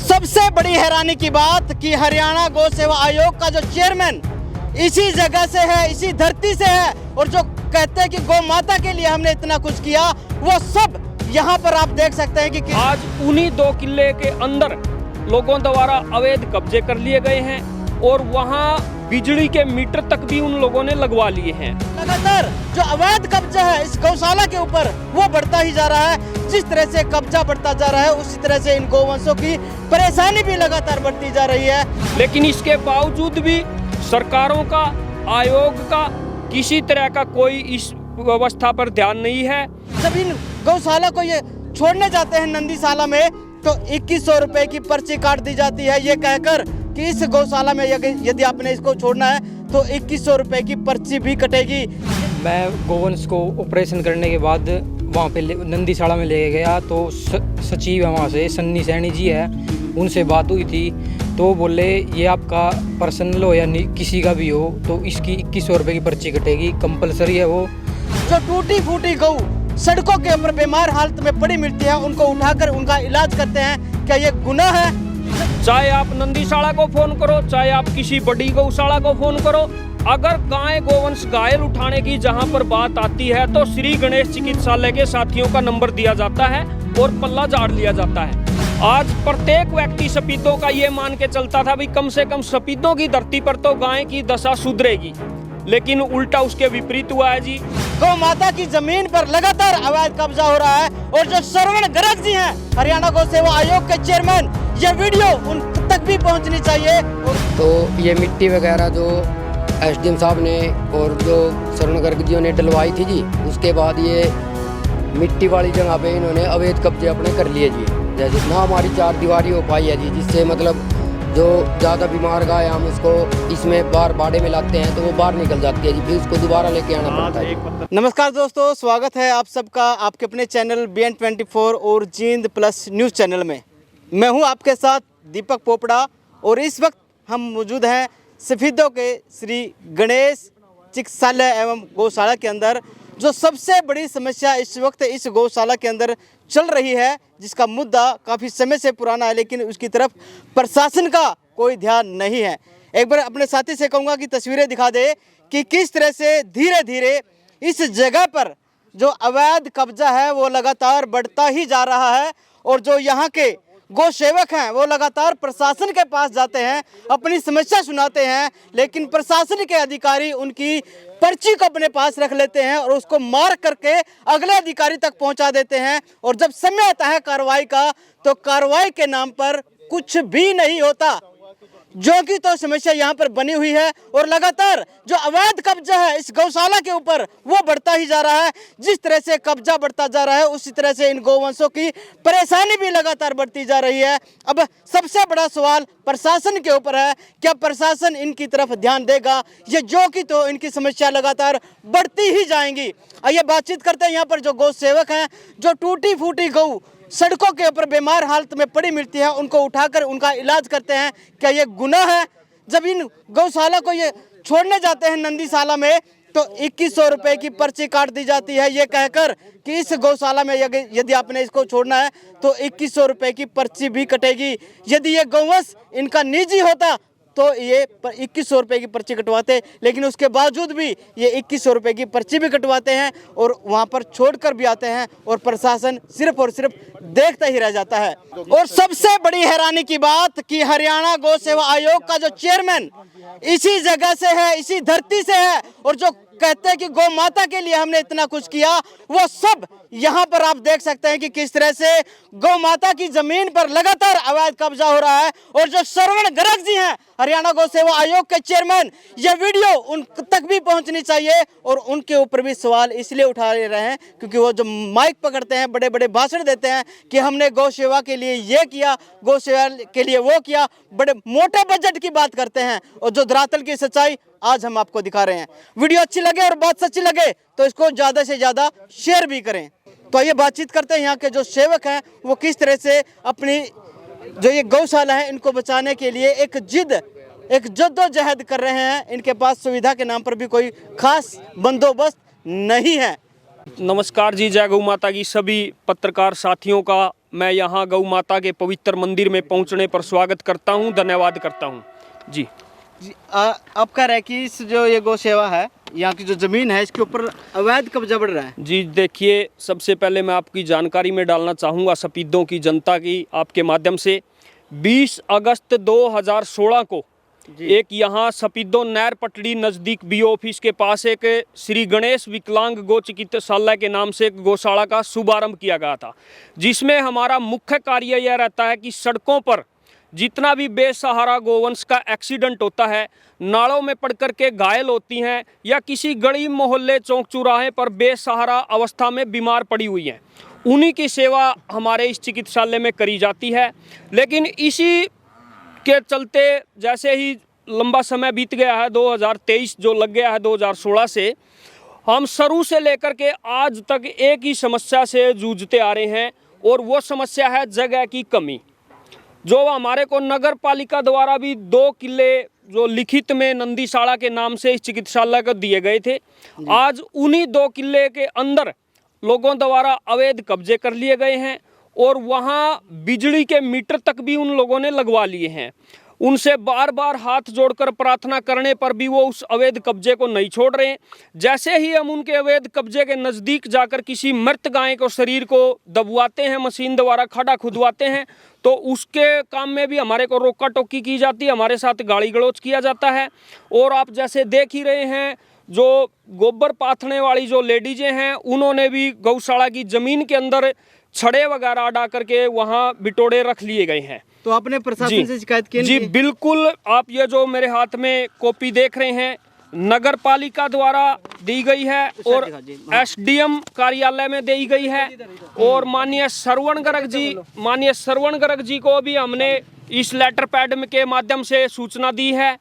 सबसे बड़ी हैरानी की बात कि हरियाणा गौ सेवा आयोग का जो चेयरमैन इसी जगह से है, इसी धरती से है, और जो कहते हैं कि गौ माता के लिए हमने इतना कुछ किया, वो सब यहाँ पर आप देख सकते हैं कि आज उन्हीं 2 किले के अंदर लोगों द्वारा अवैध कब्जे कर लिए गए हैं और वहाँ बिजली के मीटर तक भी उन लोगों ने लगवा लिए हैं। लगातार जो अवैध कब्जा है इस गौशाला के ऊपर वो बढ़ता ही जा रहा है। जिस तरह से कब्जा बढ़ता जा रहा है उसी तरह से इन गौवंशों की परेशानी भी लगातार बढ़ती जा रही है। लेकिन इसके बावजूद भी सरकारों का, आयोग का किसी तरह का कोई इस व्यवस्था पर ध्यान नहीं है। जब इन गौशाला को ये छोड़ने जाते हैं नंदीशाला में तो 2100 रुपए की पर्ची काट दी जाती है, ये कहकर कि इस गौशाला में यदि आपने इसको छोड़ना है तो 2100 रुपए की पर्ची भी कटेगी। मैं गोवंश को ऑपरेशन करने के बाद वहाँ पे नंदीशाला में ले गया तो सचिव है वहाँ से, सन्नी सैनी जी है, उनसे बात हुई थी तो बोले ये आपका पर्सनल हो या किसी का भी हो तो इसकी 2100 रुपए की पर्ची कटेगी, कंपलसरी है वो। जो टूटी फूटी गऊ सड़कों के ऊपर बीमार हालत में पड़ी मिलती है उनको उठाकर उनका इलाज करते हैं, क्या ये गुनाह है? चाहे आप नंदीशाला को फोन करो, चाहे आप किसी बड़ी गौशाला को फोन करो, अगर गाय गोवंश घायल उठाने की जहां पर बात आती है तो श्री गणेश चिकित्सालय के साथियों का नंबर दिया जाता है और पल्ला झाड़ लिया जाता है। आज प्रत्येक व्यक्ति सफेदों का ये मान के चलता था भी कम से कम सफेदों की धरती पर तो गाय की दशा सुधरेगी, लेकिन उल्टा उसके विपरीत हुआ है जी। गौ माता की जमीन पर लगातार अवैध कब्जा हो रहा है और जो श्रवण गर्ग जी हैं हरियाणा गौ सेवा आयोग के चेयरमैन, ये वीडियो उन तक भी पहुंचनी चाहिए। तो ये मिट्टी वगैरह जो एसडीएम साहब ने और जो श्रवण गर्ग जी ने डलवाई थी जी, उसके बाद ये मिट्टी वाली जगह पे इन्होंने अवैध कब्जे अपने कर लिए जी। जैसे ना हमारी 4 दीवारी हो पाई है जी, जिससे मतलब जो ज़्यादा बीमार गाय हम उसको इसमें बाहर बाड़े में लाते हैं तो वो बाहर निकल जाती है जी, फिर उसको दोबारा लेके आना पड़ता है। नमस्कार दोस्तों, स्वागत है आप सबका आपके अपने चैनल BN24 और जींद प्लस न्यूज़ चैनल में। मैं हूं आपके साथ दीपक पोपड़ा और इस वक्त हम मौजूद हैं सफेदों के श्री गणेश चिकित्सालय एवं गौशाला के अंदर। जो सबसे बड़ी समस्या इस वक्त इस गौशाला के अंदर चल रही है, जिसका मुद्दा काफ़ी समय से पुराना है लेकिन उसकी तरफ प्रशासन का कोई ध्यान नहीं है। एक बार अपने साथी से कहूँगा कि तस्वीरें दिखा दे कि किस तरह से धीरे धीरे इस जगह पर जो अवैध कब्जा है वो लगातार बढ़ता ही जा रहा है और जो यहाँ के गौ सेवक हैं वो लगातार प्रशासन के पास जाते हैं, अपनी समस्या सुनाते हैं, लेकिन प्रशासन के अधिकारी उनकी पर्ची को अपने पास रख लेते हैं और उसको मार्क करके अगले अधिकारी तक पहुंचा देते हैं। और जब समय आता है कार्रवाई का तो कार्रवाई के नाम पर कुछ भी नहीं होता, जो कि तो समस्या यहाँ पर बनी हुई है। और लगातार जो अवैध कब्जा है इस गौशाला के ऊपर वो बढ़ता ही जा रहा है। जिस तरह से कब्जा बढ़ता जा रहा है उसी तरह से इन गौवंशों की परेशानी भी लगातार बढ़ती जा रही है। अब सबसे बड़ा सवाल प्रशासन के ऊपर है, क्या प्रशासन इनकी तरफ ध्यान देगा? ये जो कि तो इनकी समस्या लगातार बढ़ती ही जाएंगी। आइए बातचीत करते हैं यहाँ पर जो गौ सेवक हैं, जो टूटी फूटी गऊ सड़कों के ऊपर बीमार हालत में पड़ी मिलती है उनको उठाकर उनका इलाज करते हैं, क्या ये गुनाह है? जब इन गौशाला को ये छोड़ने जाते हैं नंदीशाला में तो 2100 रुपए की पर्ची काट दी जाती है, ये कहकर कि इस गौशाला में यदि आपने इसको छोड़ना है तो 2100 रुपए की पर्ची भी कटेगी। यदि ये गौवंश इनका निजी होता तो ये 2100 रुपए की पर्ची कटवाते, लेकिन उसके बावजूद भी ये 2100 रुपए की पर्ची भी कटवाते हैं और वहाँ पर छोड़कर भी आते हैं और प्रशासन सिर्फ और सिर्फ देखता ही रह जाता है। और सबसे बड़ी हैरानी की बात कि हरियाणा गौ सेवा आयोग का जो चेयरमैन इसी जगह से है, इसी धरती से है, और जो कहते हैं कि गौ माता के लिए हमने इतना कुछ किया, वो सब यहाँ पर आप देख सकते हैं कि किस तरह से गौ माता की जमीन पर लगातार अवैध कब्जा हो रहा है। और जो श्रवण गर्ग जी हैं हरियाणा गौ सेवा आयोग के चेयरमैन, ये वीडियो उन तक भी पहुंचनी चाहिए और उनके ऊपर भी सवाल इसलिए उठा रहे हैं क्योंकि वो जो माइक पकड़ते हैं, बड़े बड़े भाषण देते हैं कि हमने गौ सेवा के लिए ये किया, गौ सेवा के लिए वो किया, बड़े मोटे बजट की बात करते हैं और जो धरातल की सच्चाई आज हम आपको दिखा रहे हैं। वीडियो अच्छी लगे और बात सच्ची लगे तो इसको ज़्यादा से ज़्यादा शेयर भी करें। तो आइए बातचीत करते हैं यहाँ के जो सेवक हैं वो किस तरह से अपनी जो ये गौशाला है इनको बचाने के लिए एक जद्दोजहद कर रहे हैं। इनके पास सुविधा के नाम पर भी कोई खास बंदोबस्त नहीं है। नमस्कार जी, जय गौ माता की सभी पत्रकार साथियों का मैं यहाँ गौ माता के पवित्र मंदिर में पहुँचने पर स्वागत करता हूँ, धन्यवाद करता हूँ जी। जी, अब कह रहे हैं कि इस जो ये गौ सेवा है, यहाँ की जो ज़मीन है, इसके ऊपर अवैध कब्जा बढ़ रहा है। जी देखिए, सबसे पहले मैं आपकी जानकारी में डालना चाहूँगा सपीदों की जनता की आपके माध्यम से। 20 अगस्त 2016 को एक यहाँ सपीदों नहर पटड़ी नज़दीक बीओ ऑफिस के पास एक श्री गणेश विकलांग गो चिकित्सालय के नाम से एक गौशाला का शुभारंभ किया गया था, जिसमें हमारा मुख्य कार्य यह रहता है कि सड़कों पर जितना भी बेसहारा गोवंश का एक्सीडेंट होता है, नालों में पड़ कर के घायल होती हैं या किसी गली मोहल्ले चौक चौराहे पर बेसहारा अवस्था में बीमार पड़ी हुई हैं, उन्हीं की सेवा हमारे इस चिकित्सालय में करी जाती है। लेकिन इसी के चलते जैसे ही लंबा समय बीत गया है, 2023 जो लग गया है 2016 से, हम शुरू से लेकर के आज तक एक ही समस्या से जूझते आ रहे हैं, और वो समस्या है जगह की कमी। जो हमारे को नगर पालिका द्वारा भी 2 किले जो लिखित में नंदीशाला के नाम से इस चिकित्सालय को दिए गए थे, आज उन्हीं 2 किले के अंदर लोगों द्वारा अवैध कब्जे कर लिए गए हैं, और वहाँ बिजली के मीटर तक भी उन लोगों ने लगवा लिए हैं। उनसे बार बार हाथ जोड़कर प्रार्थना करने पर भी वो उस अवैध कब्जे को नहीं छोड़ रहे हैं। जैसे ही हम उनके अवैध कब्जे के नज़दीक जाकर किसी मृत गाय को शरीर को दबवाते हैं, मशीन द्वारा खड्डा खुदवाते हैं, तो उसके काम में भी हमारे को रोका टोकी की जाती है, हमारे साथ गाली गलौज किया जाता है। और आप जैसे देख ही रहे हैं, जो गोबर पाथने वाली जो लेडीजें हैं, उन्होंने भी गौशाला की ज़मीन के अंदर छड़े वगैरह अड़ा करके वहाँ बिटोड़े रख लिए गए हैं। तो आपने प्रशासन से शिकायत की? जी बिल्कुल, आप ये जो मेरे हाथ में कॉपी देख रहे हैं, नगर पालिका द्वारा दी गई है और एसडीएम कार्यालय में दी गई है, और माननीय श्रवण गर्ग जी को भी हमने इस लेटर पैड के माध्यम से सूचना दी है।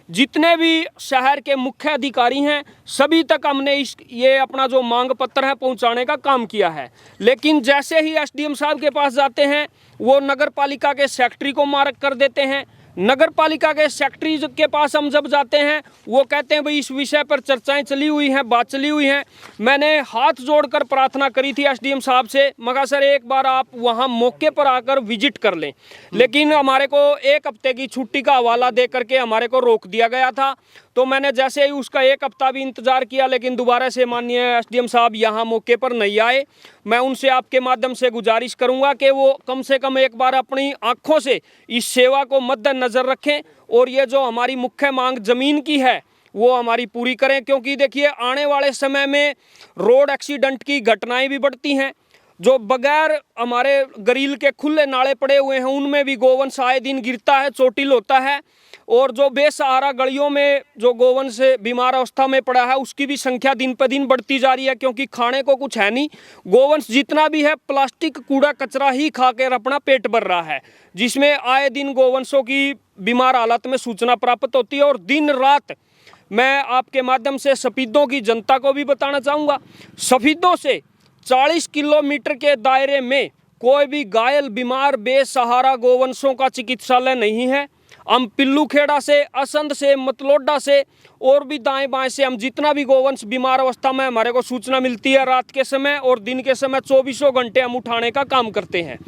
जितने भी शहर के मुख्य अधिकारी हैं, सभी तक हमने ये अपना जो मांग पत्र है पहुंचाने का काम किया है। लेकिन जैसे ही एसडीएम साहब के पास जाते हैं, वो नगर पालिका के सेक्रेटरी को मार्क कर देते हैं। नगर पालिका के सेक्रेटरी के पास हम जब जाते हैं, वो कहते हैं भाई इस विषय पर चर्चाएं चली हुई हैं, बात चली हुई हैं। मैंने हाथ जोड़कर प्रार्थना करी थी एसडीएम साहब से, मगर सर एक बार आप वहां मौके पर आकर विजिट कर लें, लेकिन हमारे को 1 हफ्ते की छुट्टी का हवाला दे करके हमारे को रोक दिया गया था। तो मैंने जैसे ही उसका 1 हफ्ता भी इंतजार किया, लेकिन दोबारा से माननीय एसडीएम साहब यहाँ मौके पर नहीं आए। मैं उनसे आपके माध्यम से गुजारिश करूंगा कि वो कम से कम एक बार अपनी आंखों से इस सेवा को मद्देनजर रखें, और ये जो हमारी मुख्य मांग ज़मीन की है वो हमारी पूरी करें। क्योंकि देखिए, आने वाले समय में रोड एक्सीडेंट की घटनाएं भी बढ़ती हैं, जो बगैर हमारे गरील के खुले नाले पड़े हुए हैं, उनमें भी गोवंश आए दिन गिरता है, चोटिल होता है। और जो बेसहारा गलियों में जो गोवंश बीमार अवस्था में पड़ा है, उसकी भी संख्या दिन पर दिन बढ़ती जा रही है, क्योंकि खाने को कुछ है नहीं। गोवंश जितना भी है प्लास्टिक कूड़ा कचरा ही खा कर अपना पेट भर रहा है, जिसमें आए दिन गोवंशों की बीमार हालत में सूचना प्राप्त होती है। और दिन रात मैं आपके माध्यम से सफीदों की जनता को भी बताना चाहूँगा, सफीदों से 40 किलोमीटर के दायरे में कोई भी घायल बीमार बेसहारा गोवंशों का चिकित्सालय नहीं है। हम पिल्लू खेड़ा से, असंध से, मतलोडा से और भी दाएं बाएं से हम जितना भी गोवंश बीमार अवस्था में हमारे को सूचना मिलती है, रात के समय और दिन के समय 24 घंटे हम उठाने का काम करते हैं।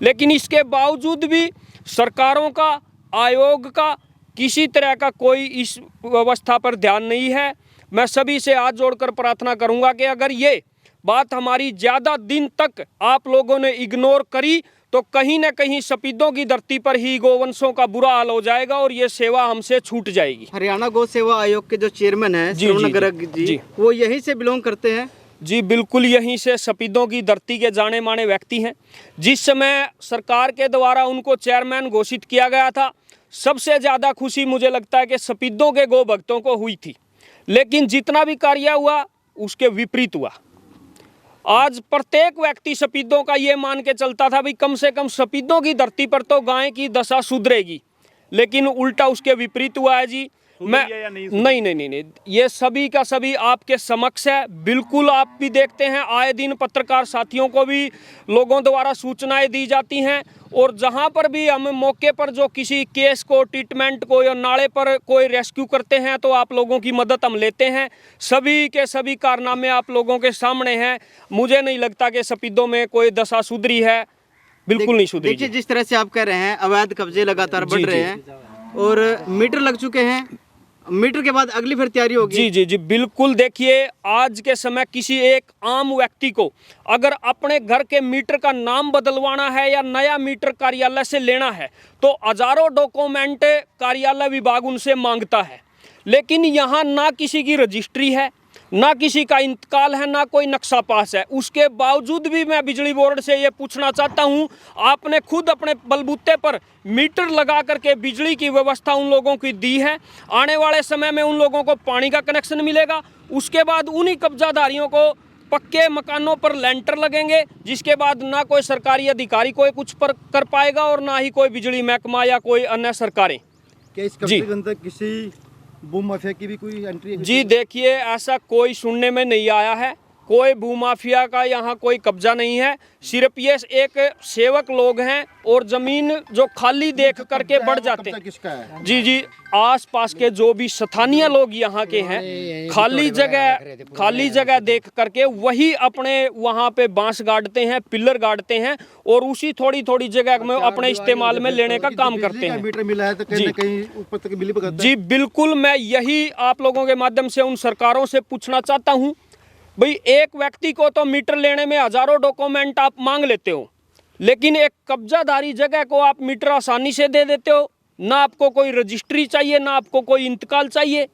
लेकिन इसके बावजूद भी सरकारों का, आयोग का किसी तरह का कोई इस व्यवस्था पर ध्यान नहीं है। मैं सभी से हाथ जोड़कर प्रार्थना करूंगा कि अगर ये बात हमारी ज़्यादा दिन तक आप लोगों ने इग्नोर करी, तो कहीं ना कहीं सफीदों की धरती पर ही गोवंशों का बुरा हाल हो जाएगा और ये सेवा हमसे छूट जाएगी। हरियाणा गौ सेवा आयोग के जो चेयरमैन हैं श्रवण गर्ग जी, वो यहीं से बिलोंग करते हैं? जी बिल्कुल, यहीं से सफीदों की धरती के जाने माने व्यक्ति हैं। जिस समय सरकार के द्वारा उनको चेयरमैन घोषित किया गया था, सबसे ज़्यादा खुशी मुझे लगता है कि सफीदों के गौ भक्तों को हुई थी। लेकिन जितना भी कार्य हुआ उसके विपरीत हुआ। आज प्रत्येक व्यक्ति सफीदों का ये मान के चलता था भाई कम से कम सफीदों की धरती पर तो गाय की दशा सुधरेगी, लेकिन उल्टा उसके विपरीत हुआ है जी। मैं नहीं, ये सभी का सभी आपके समक्ष है। बिल्कुल, आप भी देखते हैं आए दिन पत्रकार साथियों को भी लोगों द्वारा सूचनाएं दी जाती हैं, और जहां पर भी हम मौके पर जो किसी केस को, ट्रीटमेंट को या नाले पर कोई रेस्क्यू करते हैं, तो आप लोगों की मदद हम लेते हैं। सभी के सभी कारनामे आप लोगों के सामने हैं। मुझे नहीं लगता कि सफीदों में कोई दशा सुधरी है। बिल्कुल नहीं सुधरी देखिए जिस तरह से आप कह रहे हैं अवैध कब्जे लगातार बढ़ रहे हैं और मीटर लग चुके हैं, मीटर के बाद अगली फिर तैयारी होगी। जी जी जी बिल्कुल। देखिए आज के समय किसी एक आम व्यक्ति को अगर अपने घर के मीटर का नाम बदलवाना है या नया मीटर कार्यालय से लेना है तो हजारों डॉक्यूमेंट कार्यालय विभाग उनसे मांगता है, लेकिन यहाँ ना किसी की रजिस्ट्री है, ना किसी का इंतकाल है, ना कोई नक्शा पास है। उसके बावजूद भी मैं बिजली बोर्ड से ये पूछना चाहता हूँ, आपने खुद अपने बलबूते पर मीटर लगा करके बिजली की व्यवस्था उन लोगों की दी है, आने वाले समय में उन लोगों को पानी का कनेक्शन मिलेगा, उसके बाद उन्हीं कब्जाधारियों को पक्के मकानों पर लेंटर लगेंगे, जिसके बाद ना कोई सरकारी अधिकारी कोई कुछ पर कर पाएगा और ना ही कोई बिजली महकमा या कोई अन्य सरकारें। क्या इस कब्जे के अंदर किसी भूमि माफिया की भी कोई एंट्री है? जी देखिए ऐसा कोई सुनने में नहीं आया है, कोई भूमाफिया का यहाँ कोई कब्जा नहीं है, सिर्फ ये एक सेवक लोग हैं और जमीन जो खाली देख करके बढ़ जाते हैं। किसका है? जी जी आसपास के जो भी स्थानीय लोग यहाँ के हैं खाली जगह देख करके वही अपने वहाँ पे बांस गाड़ते हैं, पिलर गाड़ते हैं और उसी थोड़ी थोड़ी जगह में अपने इस्तेमाल में लेने का काम करते हैं। मीटर मिला है तो कहीं ना कहीं ऊपर तक बिजली पकड़ता है। जी बिल्कुल, मैं यही आप लोगों के माध्यम से उन सरकारों से पूछना चाहता हूँ, भाई एक व्यक्ति को तो मीटर लेने में हजारों डॉक्यूमेंट आप मांग लेते हो, लेकिन एक कब्जाधारी जगह को आप मीटर आसानी से दे देते हो, ना आपको कोई रजिस्ट्री चाहिए, ना आपको कोई इंतकाल चाहिए।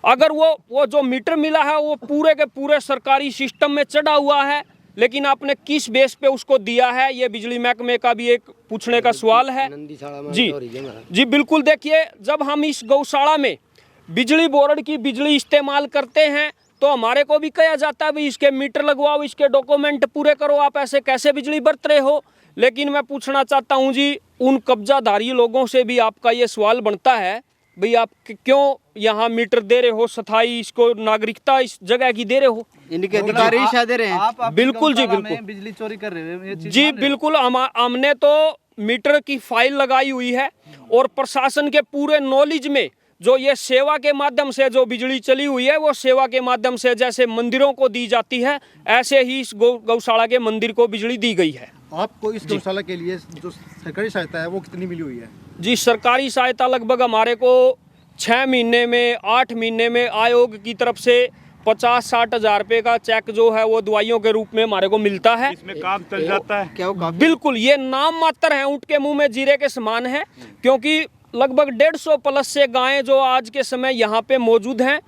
अगर वो जो मीटर मिला है वो पूरे के पूरे सरकारी सिस्टम में चढ़ा हुआ है, लेकिन आपने किस बेस पे उसको दिया है, ये बिजली महकमे का भी एक पूछने का सवाल है। जी जी बिल्कुल। देखिए जब हम इस गौशाला में बिजली बोर्ड की बिजली इस्तेमाल करते हैं तो हमारे को भी कहा जाता है भाई इसके मीटर लगवाओ, इसके डॉक्यूमेंट पूरे करो, आप ऐसे कैसे बिजली बरत रहे हो। लेकिन मैं पूछना चाहता हूं जी उन कब्जाधारी लोगों से भी आपका ये सवाल बनता है, भाई आप क्यों यहाँ मीटर दे रहे हो, स्थायी इसको नागरिकता इस जगह की दे रहे हो, इनके अधिकारी शायद दे रहे हैं। बिल्कुल जी बिल्कुल बिजली चोरी कर रहे हो जी बिल्कुल। हमने तो मीटर की फाइल लगाई हुई है और प्रशासन के पूरे नॉलेज में जो ये सेवा के माध्यम से जो बिजली चली हुई है वो सेवा के माध्यम से जैसे मंदिरों को दी जाती है ऐसे ही इस गौशाला के मंदिर को बिजली दी गई है। आपको इस गौशाला के लिए जो सरकारी सहायता है वो कितनी मिली हुई है? जी सरकारी सहायता लगभग हमारे को 6 महीने में 8 महीने में आयोग की तरफ से 50-60 हज़ार रुपये का चेक जो है वो दवाइयों के रूप में हमारे को मिलता है। इसमें काम चल जाता है क्या वो बिल्कुल ये नाम मात्र है, ऊँट के मुंह में जीरे के समान है, क्योंकि लगभग 150 प्लस से गायें जो आज के समय यहाँ पे मौजूद हैं,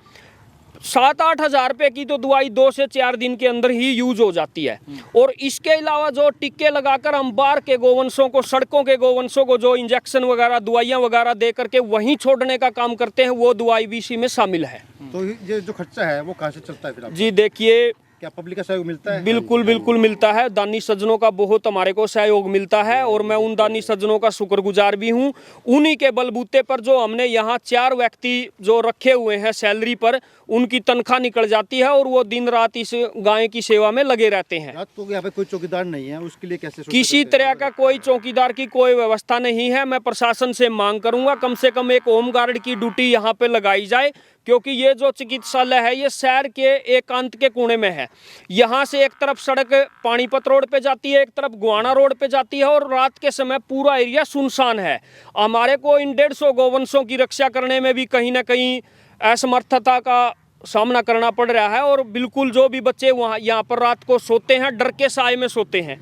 7-8 हज़ार रुपये की तो दवाई 2 से 4 दिन के अंदर ही यूज हो जाती है। और इसके अलावा जो टिक्के लगाकर हम बाहर के गोवंशों को, सड़कों के गोवंशों को जो इंजेक्शन वगैरह दवाइयाँ वगैरह दे करके वहीं छोड़ने का काम करते हैं, वो दवाई भी इसी में शामिल है। तो ये जो खर्चा है वो कहाँ से चलता है फिर आपका? जी देखिए क्या पब्लिक का सहयोग मिलता है? बिल्कुल बिल्कुल मिलता है, दानी सज्जनों का बहुत हमारे को सहयोग मिलता है और मैं उन दानी सज्जनों का शुक्रगुजार भी हूँ। उन्हीं के बलबूते पर जो हमने यहाँ 4 व्यक्ति जो रखे हुए हैं सैलरी पर, उनकी तनख्वाह निकल जाती है और वो दिन रात इस गाय की सेवा में लगे रहते हैं। रात को यहाँ पे कोई चौकीदार नहीं है, उसके लिए कैसे किसी तरह का कोई चौकीदार की कोई व्यवस्था नहीं है। मैं प्रशासन से मांग करूंगा कम से कम एक होमगार्ड की ड्यूटी यहाँ पे लगाई जाए, क्योंकि ये जो चिकित्सालय है ये शहर के एकांत के कोने में है। यहाँ से एक तरफ सड़क पानीपत रोड पे जाती है, एक तरफ गुआना रोड पे जाती है और रात के समय पूरा एरिया सुनसान है। हमारे को इन 150 गोवंशों की रक्षा करने में भी कहीं ना कहीं असमर्थता का सामना करना पड़ रहा है। और बिल्कुल जो भी बच्चे वहाँ यहाँ पर रात को सोते हैं डर के साए में सोते हैं,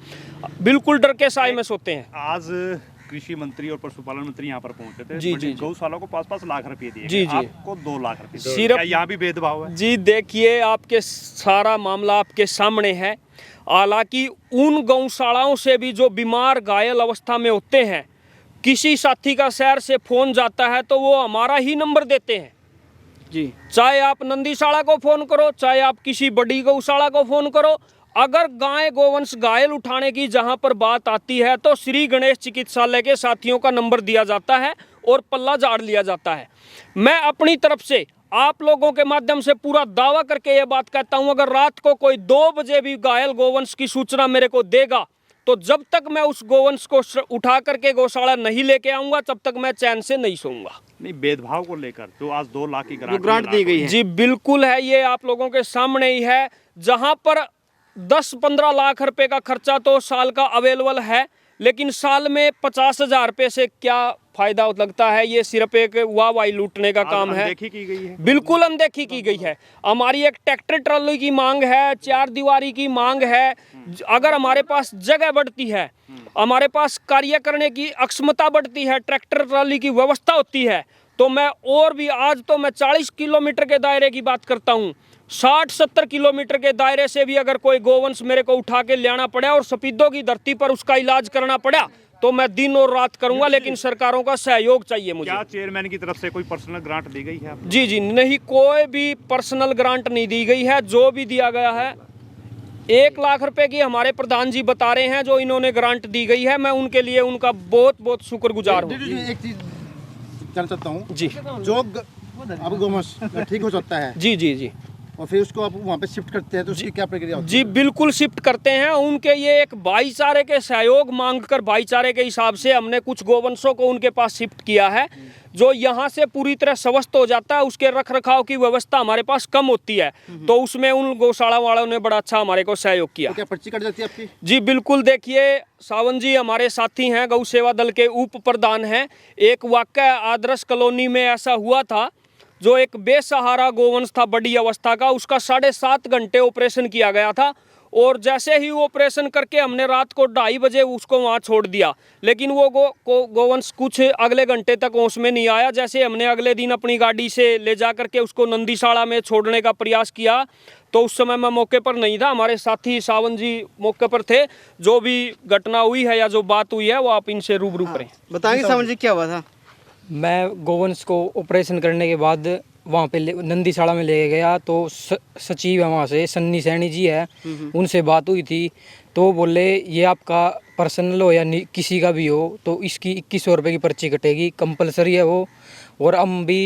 बिल्कुल डर के साए में सोते हैं। आज कृषि मंत्री और पशुपालन मंत्री यहाँ पर पहुंचे थे, जी, जी, गौशाला को 5-5 लाख रुपए दिए जी, गए, जी। आपको 2 लाख रुपए दिए। सिर्फ क्या यहाँ भी भेदभाव है? जी देखिए आपके सारा मामला आपके सामने है। हालांकि उन गौशालाओं से भी जो बीमार घायल अवस्था में होते हैं, किसी साथी का शहर से फोन जाता है तो वो हमारा ही नंबर देते हैं जी। चाहे आप नंदीशाला को फ़ोन करो, चाहे आप किसी बड़ी गौशाला को फ़ोन करो, अगर गाय गोवंश घायल उठाने की जहां पर बात आती है तो श्री गणेश चिकित्सालय के साथियों का नंबर दिया जाता है और पल्ला झाड़ लिया जाता है। मैं अपनी तरफ से आप लोगों के माध्यम से पूरा दावा करके ये बात कहता हूं, अगर रात को कोई 2 बजे भी घायल गोवंश की सूचना मेरे को देगा तो जब तक मैं उस गोवंश को उठा करके गौशाला नहीं लेके आऊंगा तब तक मैं चैन से नहीं सोऊंगा। नहीं, भेदभाव को लेकर जो आज 2 लाख की ग्रांट दी गई है। जी बिल्कुल है, ये आप लोगों के सामने ही है। जहां पर 10-15 लाख रुपए का खर्चा तो साल का अवेलेबल है, लेकिन साल में 50,000 रुपये से क्या फायदा लगता है। ये सिर्फ एक वाहवाही लूटने का काम है, अनदेखी की गई है। बिल्कुल अनदेखी की गई है। हमारी एक ट्रैक्टर ट्रॉली की मांग है, 4 दीवारी की मांग है। अगर हमारे पास जगह बढ़ती है, हमारे पास कार्य करने की अक्षमता बढ़ती है, ट्रैक्टर ट्रॉली की व्यवस्था होती है, तो मैं और भी, आज तो मैं 40 किलोमीटर के दायरे की बात करता हूँ, 60-70 किलोमीटर के दायरे से भी अगर कोई गोवंश मेरे को उठा के लाना पड़ा और सफेदों की धरती पर उसका इलाज करना पड़ा तो मैं दिन और रात करूंगा, लेकिन सरकारों का सहयोग चाहिए मुझे। क्या चेयरमैन की तरफ से कोई पर्सनल ग्रांट दी गई है आपको? जी जी नहीं, कोई भी पर्सनल ग्रांट नहीं दी गई है। जो भी दिया गया है 1 लाख रुपए की हमारे प्रधान जी बता रहे हैं जो इन्होंने ग्रांट दी गई है। मैं उनके लिए उनका बहुत बहुत शुक्रगुजार हूँ। एक चीज जानना चाहता हूँ जी जो अब गोवंश ठीक हो सकता है जी जी जी और फिर उसको आप वहाँ पे शिफ्ट करते हैं तो उसकी क्या प्रक्रिया होती जी बिल्कुल शिफ्ट करते हैं। उनके ये एक भाईचारे के सहयोग मांगकर भाईचारे के हिसाब से हमने कुछ गोवंशों को उनके पास शिफ्ट किया है, जो यहाँ से पूरी तरह स्वस्थ हो जाता है। उसके रख रखाव की व्यवस्था हमारे पास कम होती है, तो उसमें उन गौशाला वालों ने बड़ा अच्छा हमारे को सहयोग किया। तो क्या पर्ची कट जाती है आपकी? जी बिल्कुल, देखिए सावन जी हमारे साथी हैं, गौ सेवा दल के उप प्रधान हैं। एक वाकया आदर्श कॉलोनी में ऐसा हुआ था, जो एक बेसहारा गोवंश था बड़ी अवस्था का, उसका 7.5 घंटे ऑपरेशन किया गया था और जैसे ही ऑपरेशन करके हमने रात को 2:30 बजे उसको वहाँ छोड़ दिया, लेकिन वो गोवंश कुछ अगले घंटे तक होश में नहीं आया। जैसे हमने अगले दिन अपनी गाड़ी से ले जा करके उसको नंदीशाला में छोड़ने का प्रयास किया तो उस समय मैं मौके पर नहीं था, हमारे साथी सावन जी मौके पर थे। जो भी घटना हुई है या जो बात हुई है वो आप इनसे रूबरू करें। बताएंगे सावन जी क्या हुआ था? मैं गोवंश को ऑपरेशन करने के बाद वहाँ पे नंदीशाला में ले गया तो सचिव है वहाँ से, सन्नी सैनी जी है, उनसे बात हुई थी। तो बोले ये आपका पर्सनल हो या किसी का भी हो तो इसकी 2100 रुपये की पर्ची कटेगी, कंपलसरी है वो। और हम भी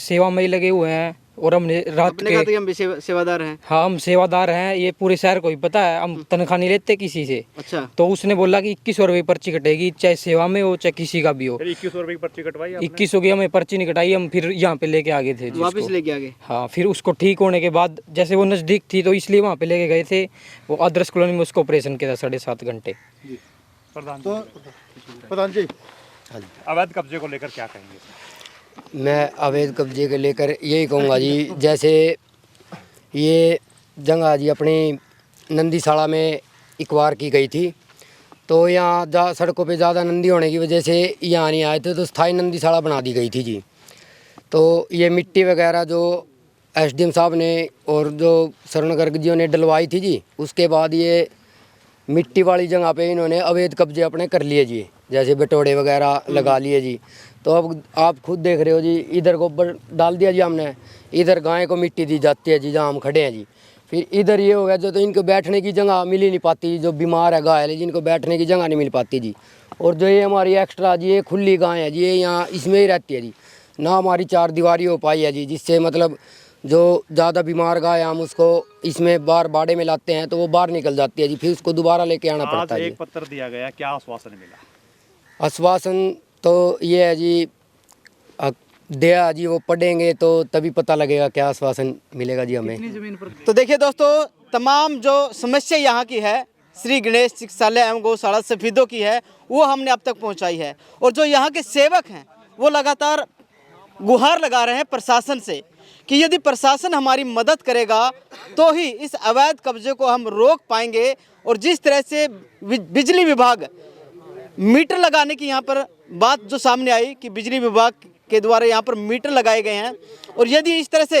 सेवा में ही लगे हुए हैं और हमने रात आपने कहा था कि हम भी सेवादार हैं। हाँ हम सेवादार हैं, ये पूरे शहर को ही पता है, हम तनख्वाह नहीं लेते किसी से। अच्छा, तो उसने बोला कि 2100 रुपये पर्ची कटेगी, चाहे सेवा में हो चाहे किसी का भी हो। 2100 रुपये की पर्ची कटवाई आपने? 2100 की हमें पर्ची नहीं कटाई, हम फिर यहाँ पे लेके आ गए थे वापस जिसको। लेके आ गए। हाँ फिर उसको ठीक होने के बाद जैसे वो नज़दीक थी तो इसलिए वहाँ पे लेके गए थे। वो आदर्श कॉलोनी में उसको ऑपरेशन किया था 7.5 घंटे। प्रधान तो प्रधान जी अवैध कब्जे को लेकर क्या कहेंगे? मैं अवैध कब्जे के लेकर यही कहूँगा जी, जैसे ये जगह जी अपनी नंदीशाला में इकवार की गई थी, तो यहाँ सड़कों पे ज़्यादा नंदी होने की वजह से यहाँ नहीं आए थे, तो स्थायी नंदीशाला बना दी गई थी जी। तो ये मिट्टी वगैरह जो एसडीएम साहब ने और जो शरण गर्ग जियों ने डलवाई थी जी, उसके बाद ये मिट्टी वाली जगह पे इन्होंने अवैध कब्जे अपने कर लिए जी, जैसे बटोड़े वगैरह लगा लिए जी। तो अब आप खुद देख रहे हो जी, इधर गोबर डाल दिया जी हमने, इधर गाय को मिट्टी दी जाती है जी जहाँ हम खड़े हैं जी। फिर इधर ये हो गया जो, तो इनको बैठने की जगह मिल ही नहीं पाती, जो बीमार है गाय है जिनको बैठने की जगह नहीं मिल पाती जी। और जो ये हमारी एक्स्ट्रा जी ये खुली गाय है जी, ये यहाँ इसमें ही रहती है जी, ना हमारी 4 दीवारी हो पाई है जी, जिससे मतलब जो ज़्यादा बीमार गाय हम उसको इसमें बाहर बाड़े में लाते हैं तो वो बाहर निकल जाती है जी, फिर उसको दोबारा लेके आना पड़ता आज है एक जी। पत्र दिया गया, क्या आश्वासन मिला? आश्वासन तो ये है जी, दिया जी, वो पढ़ेंगे तो तभी पता लगेगा क्या आश्वासन मिलेगा जी हमें। तो देखिए दोस्तों, तमाम जो समस्या यहाँ की है श्री गणेश चिकित्सालय एवं गौशाला सफीदों की है, वो हमने अब तक पहुँचाई है। और जो यहाँ के सेवक हैं वो लगातार गुहार लगा रहे हैं प्रशासन से कि यदि प्रशासन हमारी मदद करेगा तो ही इस अवैध कब्जे को हम रोक पाएंगे। और जिस तरह से बिजली विभाग मीटर लगाने की यहाँ पर बात जो सामने आई कि बिजली विभाग के द्वारा यहाँ पर मीटर लगाए गए हैं, और यदि इस तरह से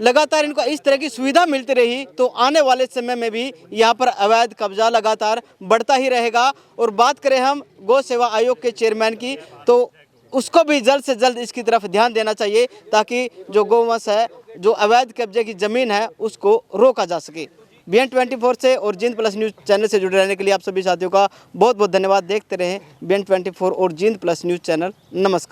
लगातार इनको इस तरह की सुविधा मिलती रही तो आने वाले समय में भी यहाँ पर अवैध कब्जा लगातार बढ़ता ही रहेगा। और बात करें हम गौ सेवा आयोग के चेयरमैन की, तो उसको भी जल्द से जल्द इसकी तरफ ध्यान देना चाहिए ताकि जो गौवंश है, जो अवैध कब्जे की ज़मीन है, उसको रोका जा सके। BN24 से और जिंद प्लस न्यूज़ चैनल से जुड़े रहने के लिए आप सभी साथियों का बहुत बहुत धन्यवाद। देखते रहें BN24 और जिंद प्लस न्यूज़ चैनल। नमस्कार।